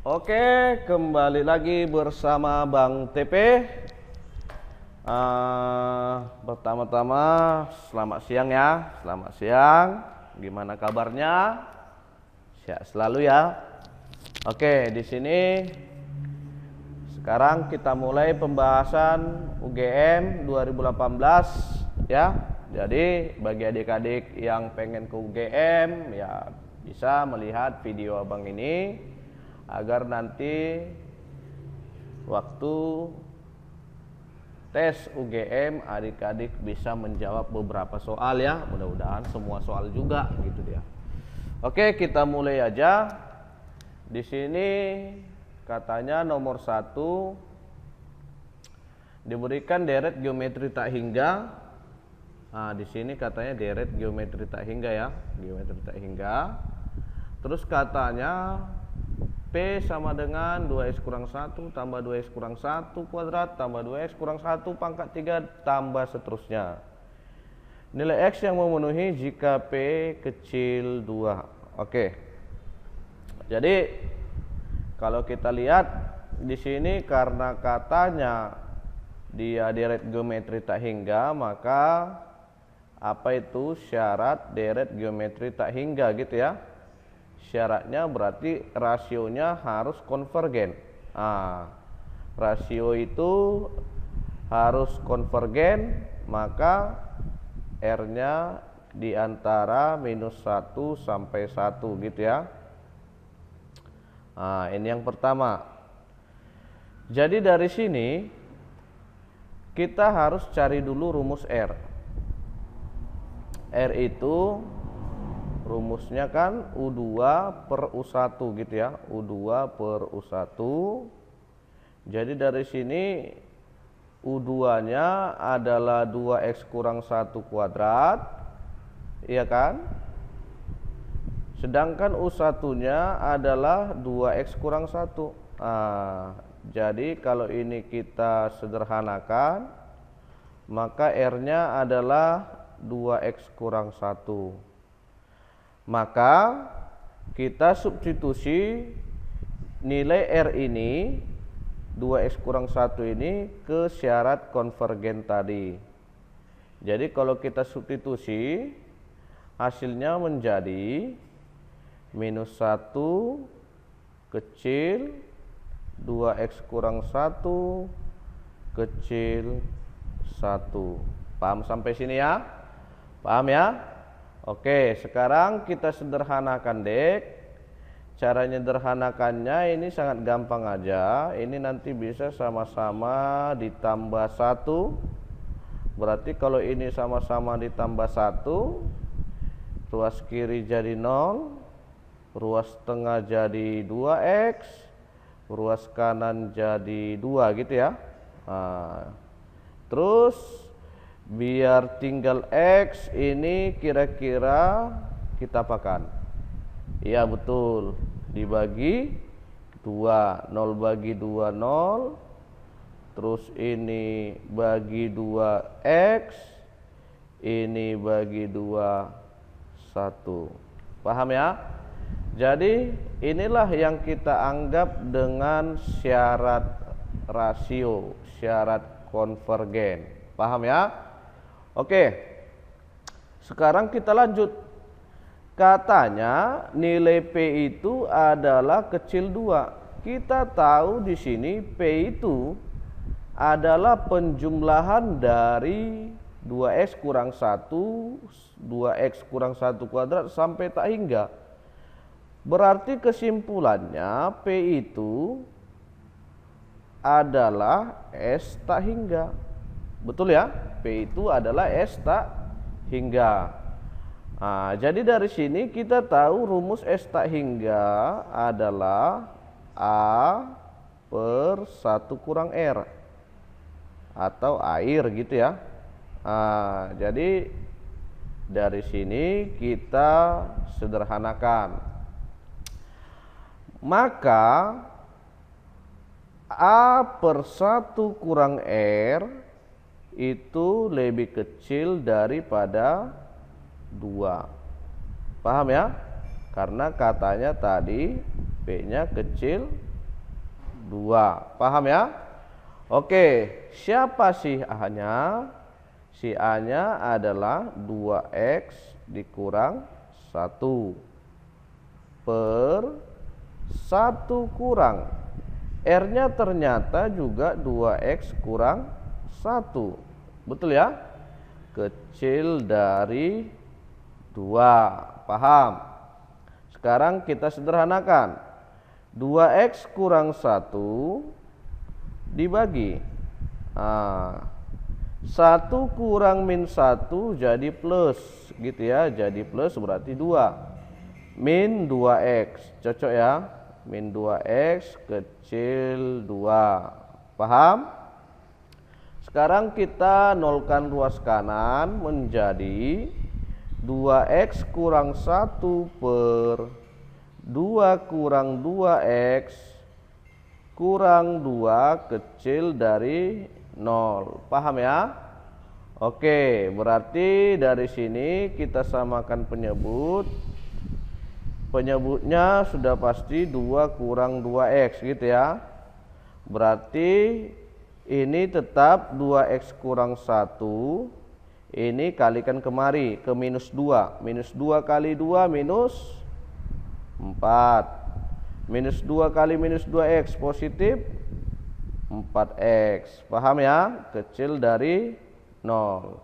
Oke, kembali lagi bersama Bang TP. Pertama-tama selamat siang ya, selamat siang. Gimana kabarnya? Sehat selalu ya. Oke, di sini sekarang kita mulai pembahasan UGM 2018 ya. Jadi bagi adik-adik yang pengen ke UGM ya bisa melihat video abang ini agar nanti waktu tes UGM adik-adik bisa menjawab beberapa soal ya. Mudah-mudahan semua soal juga gitu dia. Oke, kita mulai aja. Di sini katanya nomor 1 diberikan deret geometri tak hingga. Nah, di sini katanya deret geometri tak hingga ya, geometri tak hingga. Terus katanya P sama dengan 2x kurang 1 tambah 2x kurang 1 kuadrat tambah 2x kurang 1 pangkat 3 tambah seterusnya. Nilai X yang memenuhi jika P kecil 2. Oke. Jadi kalau kita lihat di sini karena katanya dia deret geometri tak hingga, maka apa itu syarat deret geometri tak hingga gitu ya. Syaratnya berarti rasionya harus konvergen. Rasio itu harus konvergen, maka R-nya di antara minus 1 sampai 1 gitu ya. Ini yang pertama. Jadi dari sini kita harus cari dulu rumus R. R itu rumusnya kan U2 per U1 gitu ya, U2 per U1. Jadi dari sini U2 nya adalah 2x kurang 1 kuadrat, iya kan? Sedangkan U1 nya adalah 2x kurang 1. Jadi kalau ini kita sederhanakan, maka R nya adalah 2x kurang 1. Maka kita substitusi nilai R ini 2x kurang 1 ini ke syarat konvergen tadi. Jadi kalau kita substitusi hasilnya menjadi minus 1 kecil 2x kurang 1 kecil 1. Paham sampai sini ya? Paham ya? Oke, sekarang kita sederhanakan dek. Cara menyederhanakannya ini sangat gampang aja. Ini nanti bisa sama-sama ditambah 1. Berarti kalau ini sama-sama ditambah 1, ruas kiri jadi 0, ruas tengah jadi 2x, ruas kanan jadi 2 gitu ya. Terus biar tinggal X ini kira-kira kita apakan? Iya betul, dibagi 2, 0 bagi 2 0. Terus ini bagi 2x, ini bagi 2 1. Paham ya? Jadi inilah yang kita anggap dengan syarat rasio, syarat konvergen. Paham ya? Oke, sekarang kita lanjut. Katanya nilai P itu adalah kecil 2. Kita tahu di sini P itu adalah penjumlahan dari 2x kurang 1, 2x kurang 1 kuadrat sampai tak hingga. Berarti kesimpulannya P itu adalah S tak hingga. Betul ya? P itu adalah S tak hingga. Jadi dari sini kita tahu rumus S tak hingga adalah A per 1 kurang R atau air gitu ya. Jadi dari sini kita sederhanakan. Maka A per 1 kurang R itu lebih kecil daripada 2. Paham ya? Karena katanya tadi P-nya kecil 2. Paham ya? Oke, siapa si A-nya? Si A-nya adalah 2X dikurang 1 per 1 kurang R-nya ternyata juga 2X kurang 1. Betul ya? Kecil dari 2. Paham? Sekarang kita sederhanakan. 2X kurang 1 dibagi 1 kurang min 1 jadi plus gitu ya. Jadi plus berarti 2 min 2X. Cocok ya? Min 2X kecil 2. Paham? Sekarang kita nolkan ruas kanan menjadi 2X kurang 1 per 2 kurang 2X kurang 2 kecil dari 0. Paham ya? Oke, berarti dari sini kita samakan penyebut. Penyebutnya sudah pasti 2 kurang 2X gitu ya. Berarti ini tetap 2X kurang 1. Ini kalikan kemari ke minus 2. Minus 2 kali 2 minus 4. Minus 2 kali minus 2X positif 4X. Paham ya? Kecil dari 0.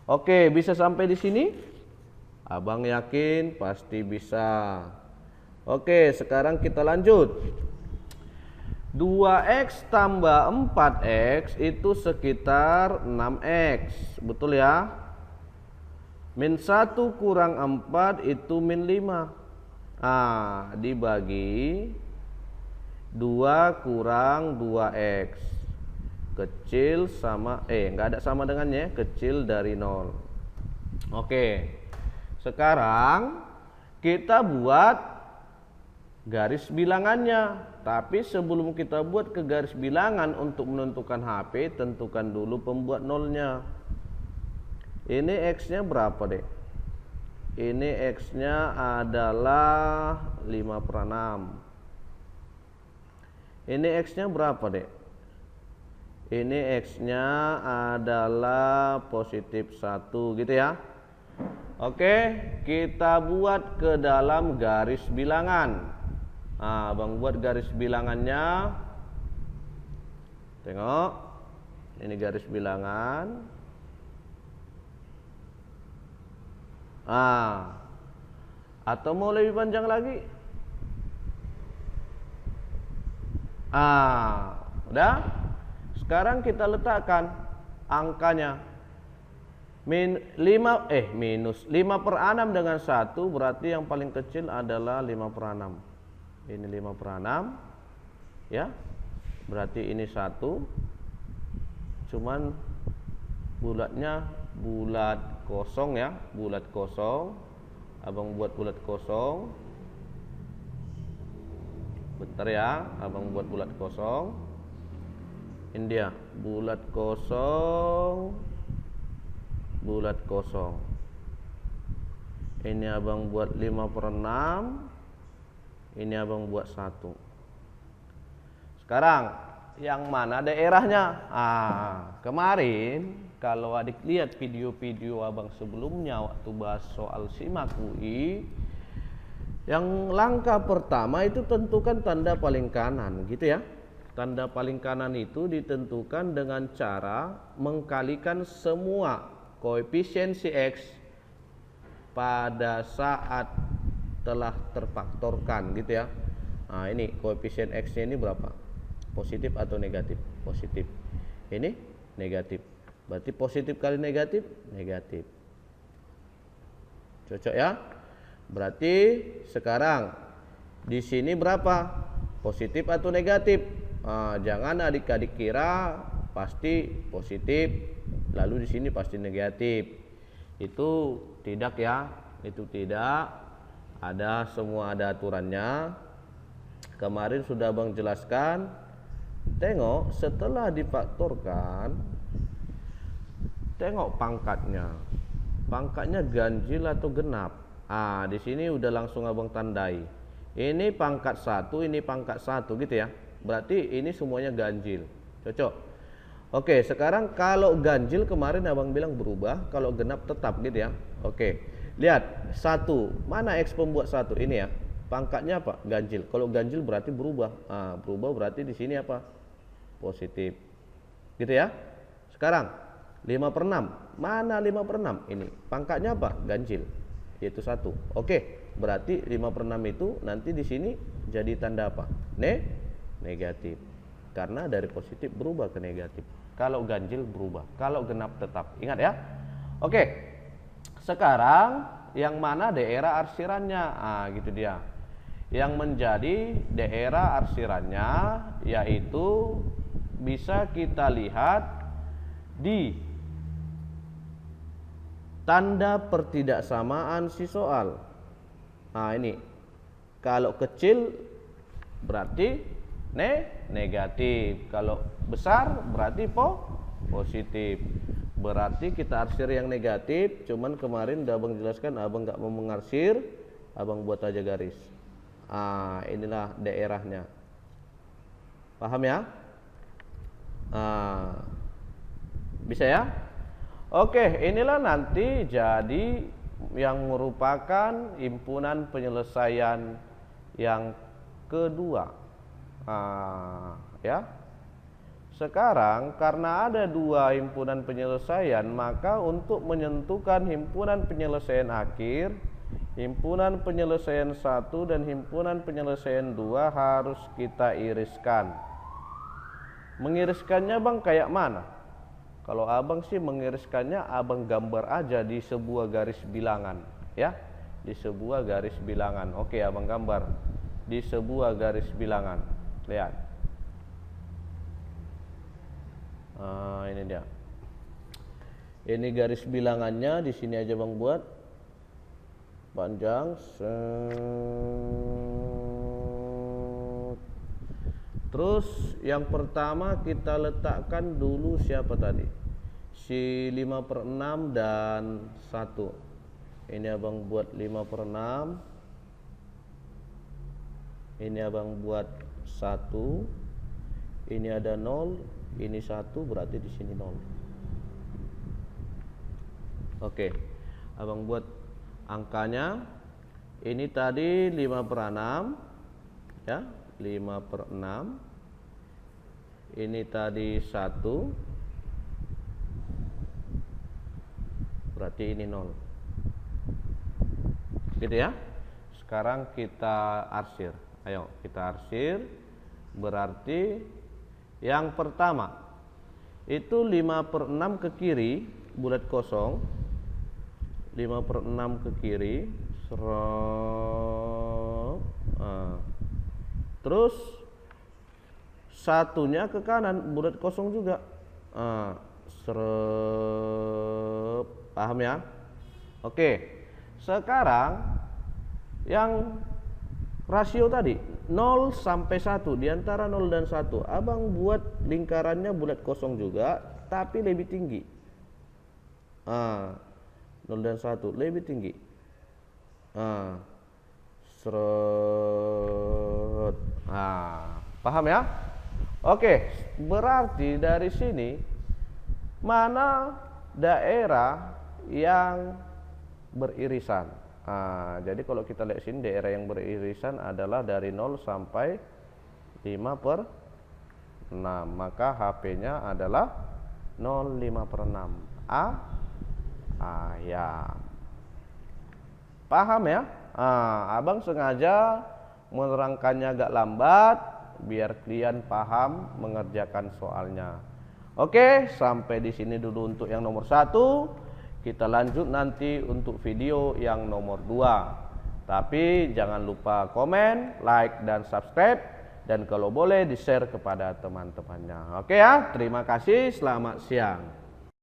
Oke, bisa sampai di sini? Abang yakin pasti bisa. Oke, sekarang kita lanjut. 2X tambah 4X itu sekitar 6X. Betul ya? Min 1 kurang 4 itu min 5. Dibagi 2 kurang 2X. Kecil sama enggak ada sama dengannya, kecil dari 0. Oke. Sekarang kita buat garis bilangannya. Tapi sebelum kita buat ke garis bilangan untuk menentukan HP, tentukan dulu pembuat nolnya. Ini X-nya berapa, Dek? Ini X-nya adalah 5/6. Ini X-nya berapa, Dek? Ini X-nya adalah positif 1 gitu ya. Oke, kita buat ke dalam garis bilangan. Abang buat garis bilangannya. Tengok. Ini garis bilangan. Atau mau lebih panjang lagi? Udah? Sekarang kita letakkan angkanya. Minus 5/6 dengan 1 berarti yang paling kecil adalah 5/6. Ini 5/6 ya. Berarti ini 1. Cuman bulatnya bulat kosong ya, bulat kosong. Abang buat bulat kosong. Bentar ya, abang buat bulat kosong. Ini dia, bulat kosong. Bulat kosong. Ini abang buat 5/6. Ini abang buat 1. Sekarang yang mana daerahnya? Kemarin kalau adik lihat video-video abang sebelumnya waktu bahas soal SIMAK UI, yang langkah pertama itu tentukan tanda paling kanan gitu ya. Tanda paling kanan itu ditentukan dengan cara mengkalikan semua koefisiensi X pada saat telah terfaktorkan gitu ya. Ini koefisien X-nya ini berapa? Positif atau negatif? Positif. Ini negatif. Berarti positif kali negatif, negatif. Cocok ya? Berarti sekarang di sini berapa? Positif atau negatif? Jangan adik-adik kira pasti positif, lalu di sini pasti negatif. Itu tidak ya, itu tidak. Semua ada aturannya. Kemarin sudah abang jelaskan. Tengok setelah difaktorkan, tengok pangkatnya. Pangkatnya ganjil atau genap. Di sini udah langsung abang tandai. Ini pangkat 1, ini pangkat 1 gitu ya. Berarti ini semuanya ganjil. Cocok. Oke, sekarang kalau ganjil kemarin abang bilang berubah, kalau genap tetap gitu ya. Oke, lihat 1. Mana X pembuat 1? Ini ya. Pangkatnya apa? Ganjil. Kalau ganjil berarti berubah. Berubah berarti di sini apa? Positif. Gitu ya. Sekarang 5/6. Mana 5/6? Ini. Pangkatnya apa? Ganjil. Yaitu 1. Oke, berarti 5/6 itu nanti di sini jadi tanda apa? Negatif. Karena dari positif berubah ke negatif. Kalau ganjil berubah. Kalau genap tetap. Ingat ya. Oke. Sekarang yang mana daerah arsirannya? Gitu dia. Yang menjadi daerah arsirannya yaitu bisa kita lihat di tanda pertidaksamaan si soal. Ini kalau kecil berarti negatif, kalau besar berarti positif. Berarti kita arsir yang negatif. Cuman kemarin udah abang jelaskan, abang nggak mau mengarsir, abang buat aja garis. Inilah daerahnya. Paham ya? Bisa ya? Oke, inilah nanti jadi yang merupakan himpunan penyelesaian yang kedua. Ya. Sekarang karena ada 2 himpunan penyelesaian, maka untuk menentukan himpunan penyelesaian akhir, himpunan penyelesaian 1 dan himpunan penyelesaian 2 harus kita iriskan. Mengiriskannya bang kayak mana? Kalau abang sih mengiriskannya, abang gambar aja di sebuah garis bilangan, ya, di sebuah garis bilangan. Oke, abang gambar di sebuah garis bilangan. Lihat, ini dia. Ini garis bilangannya, di sini aja bang buat panjang. Terus yang pertama kita letakkan dulu siapa tadi? Si 5/6 dan 1. Ini abang buat 5/6. Ini abang buat 1. Ini ada 0, ini 1, berarti di sini 0. Oke. Abang buat angkanya. Ini tadi 5/6, ya. 5/6. Ini tadi 1, berarti ini 0. Gitu ya. Sekarang kita arsir. Ayo kita arsir. Berarti yang pertama itu 5/6 ke kiri, bulat kosong. 5/6 ke kiri. Terus 1-nya ke kanan, bulat kosong juga. Paham ya? Oke. Sekarang yang rasio tadi 0 sampai 1, di antara 0 dan 1, abang buat lingkarannya bulat kosong juga, tapi lebih tinggi. 0 dan 1 lebih tinggi. Paham ya? Oke, berarti dari sini mana daerah yang beririsan? Jadi kalau kita lihat sini, daerah yang beririsan adalah dari 0 sampai 5/6. Maka HP-nya adalah 0,5/6. Ya. Paham ya? Abang sengaja menerangkannya agak lambat biar kalian paham mengerjakan soalnya. Oke, sampai di sini dulu untuk yang nomor 1. Kita lanjut nanti untuk video yang nomor 2. Tapi jangan lupa komen, like, dan subscribe. Dan kalau boleh di-share kepada teman-temannya. Oke ya, terima kasih, selamat siang.